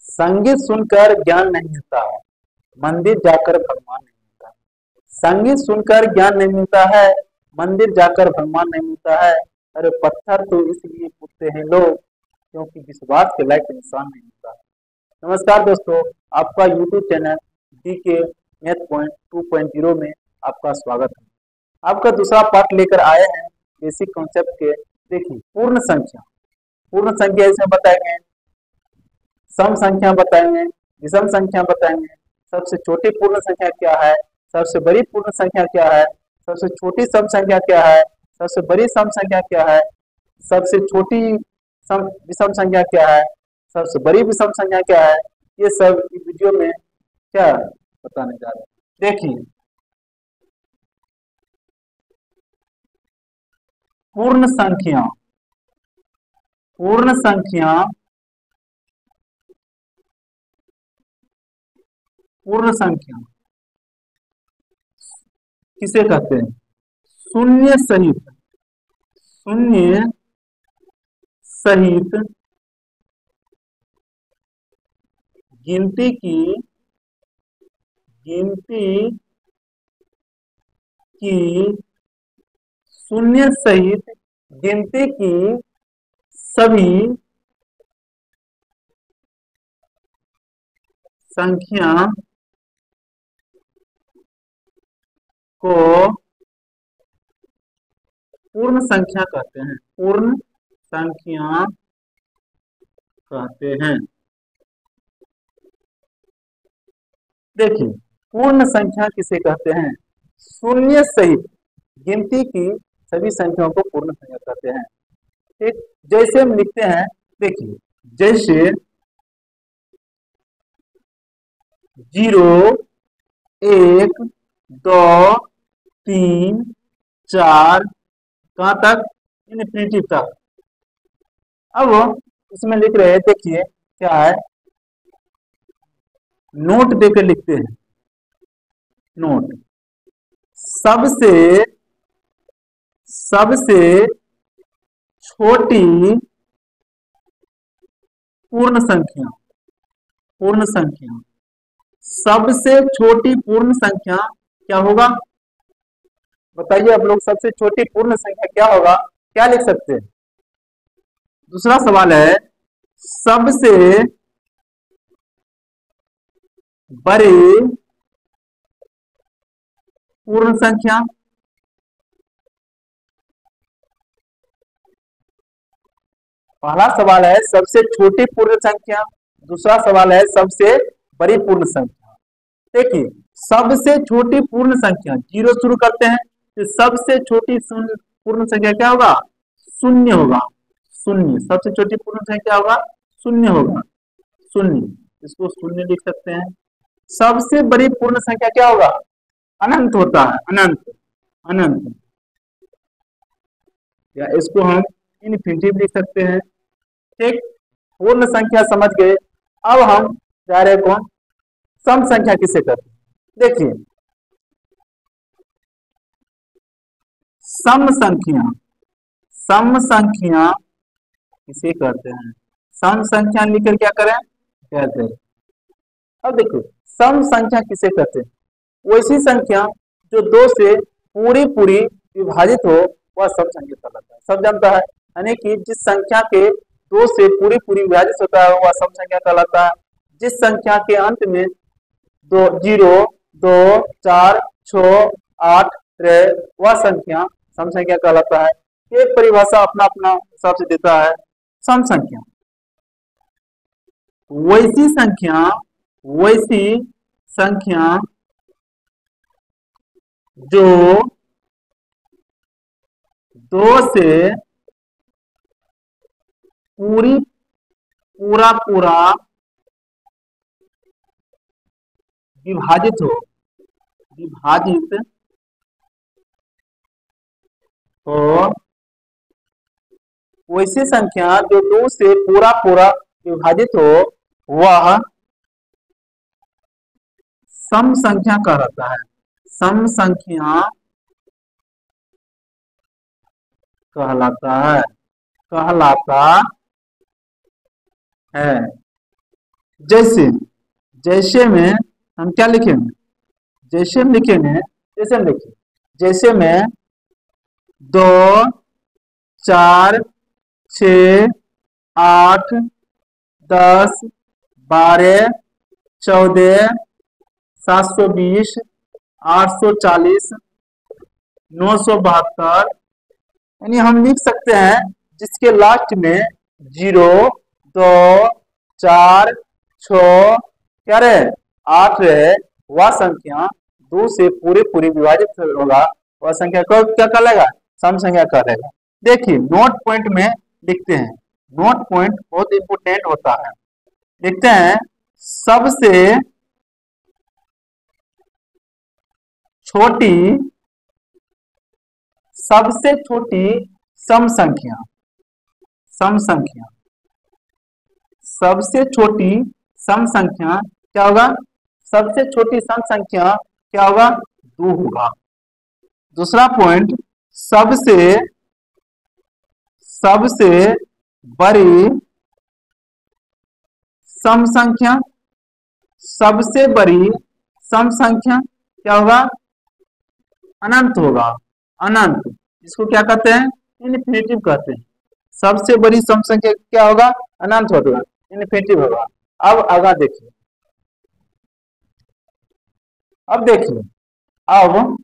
संगीत सुनकर ज्ञान नहीं मिलता है, मंदिर जाकर भगवान नहीं मिलता है। संगीत सुनकर ज्ञान नहीं मिलता है, मंदिर जाकर भगवान नहीं मिलता है। अरे पत्थर तो इसलिए पूछते हैं लोग क्योंकि विश्वास के लायक इंसान नहीं मिलता है। नमस्कार दोस्तों, आपका यूट्यूब चैनल डी के मैथ पॉइंट 2.0 में आपका स्वागत है। आपका दूसरा पार्ट लेकर आए हैं बेसिक कॉन्सेप्ट के। देखिए, पूर्ण संख्या इसमें बताएंगे, सम संख्या बताएंगे, विषम संख्या बताएंगे, सबसे छोटी पूर्ण संख्या क्या है, सबसे बड़ी पूर्ण संख्या क्या है, सबसे छोटी सम संख्या क्या है, सबसे बड़ी सम संख्या क्या है, सबसे छोटी विषम संख्या क्या है, सबसे बड़ी विषम संख्या क्या है। ये सब इस वीडियो में क्या बताने जा रहे हैं। देखिए, पूर्ण संख्या पूर्ण संख्या पूर्ण संख्या किसे कहते हैं? शून्य सहित गिनती की शून्य सहित गिनती की सभी संख्या को पूर्ण संख्या कहते हैं। पूर्ण संख्या कहते हैं। देखिए, पूर्ण संख्या किसे कहते हैं? शून्य सहित गिनती की सभी संख्याओं को पूर्ण संख्या कहते हैं। ठीक, जैसे हम लिखते हैं, देखिए, जैसे 0, 1, 2, 3, 4 कहाँ तक? इनफिनिटी तक। अब इसमें लिख रहे हैं, देखिए क्या है, नोट देकर लिखते हैं। नोट, सबसे छोटी पूर्ण संख्या सबसे छोटी पूर्ण संख्या क्या होगा? बताइए आप लोग, सबसे छोटी पूर्ण संख्या क्या होगा? क्या लिख सकते हैं? दूसरा सवाल है, सबसे बड़ी पूर्ण संख्या। पहला सवाल है सबसे छोटी पूर्ण संख्या, दूसरा सवाल है सबसे बड़ी पूर्ण संख्या। देखिए, सबसे छोटी पूर्ण संख्या, 0 शुरू करते हैं, तो सबसे छोटी पूर्ण संख्या क्या होगा? शून्य होगा। शून्य, सबसे छोटी पूर्ण संख्या क्या होगा? शून्य होगा। शून्य, इसको शून्य लिख सकते हैं। सबसे बड़ी पूर्ण संख्या क्या होगा? अनंत होता है, अनंत। अनंत, या इसको हम इनफिनिटी लिख सकते हैं। ठीक, पूर्ण संख्या समझ गए। अब हम जा रहे कौन? सम संख्या किसे कहते हैं? देखिए, सम संख्या किसे कहते हैं? सम संख्या लिखकर क्या करें? कहते हैं। अब देखो, सम संख्या किसे कहते हैं? वैसी संख्या जो 2 से पूरी विभाजित हो, वह सम संख्या कहलाता है। सब जानता है, यानी कि जिस संख्या के 2 से पूरी विभाजित होता है वह सम संख्या कहलाता है। जिस संख्या के अंत में 0, 2, 4, 6, 8 रहे, वह संख्या सम संख्या कहलाता है। एक परिभाषा अपना अपना हिसाब से देता है। सम संख्या वैसी संख्या जो 2 से पूरा विभाजित हो, वैसी संख्या जो 2 से पूरा विभाजित हो, वह सम संख्या कहलाता है। सम संख्या कहलाता है। जैसे जैसे में हम क्या लिखेंगे, जैसे में लिखेंगे, जैसे में लिखेंगे, जैसे में 2 4 6 8 10 12 14 720 840 972, यानी हम लिख सकते हैं जिसके लास्ट में 0 2 4 6 क्या रहे 8 रहे, वह संख्या 2 से पूरी विभाजित होगा, वह संख्या को क्या कहलाएगा, सम संख्या कहलाएगा। देखिए नोट पॉइंट में लिखते हैं, नोट पॉइंट बहुत इंपोर्टेंट होता है। लिखते हैं सबसे छोटी सम संख्या, सम संख्या, सबसे छोटी सम संख्या क्या होगा, सबसे छोटी सम संख्या क्या होगा, 2 होगा। दूसरा पॉइंट सबसे बड़ी सम संख्या, सबसे बड़ी सम संख्या क्या होगा, अनंत होगा, अनंत, इसको क्या कहते हैं, इनफिनिटिव कहते हैं। सबसे बड़ी सम संख्या क्या होगा, अनंत होगा, इनफिनिटिव होगा। अब आगे देखिए, अब देखिए, अब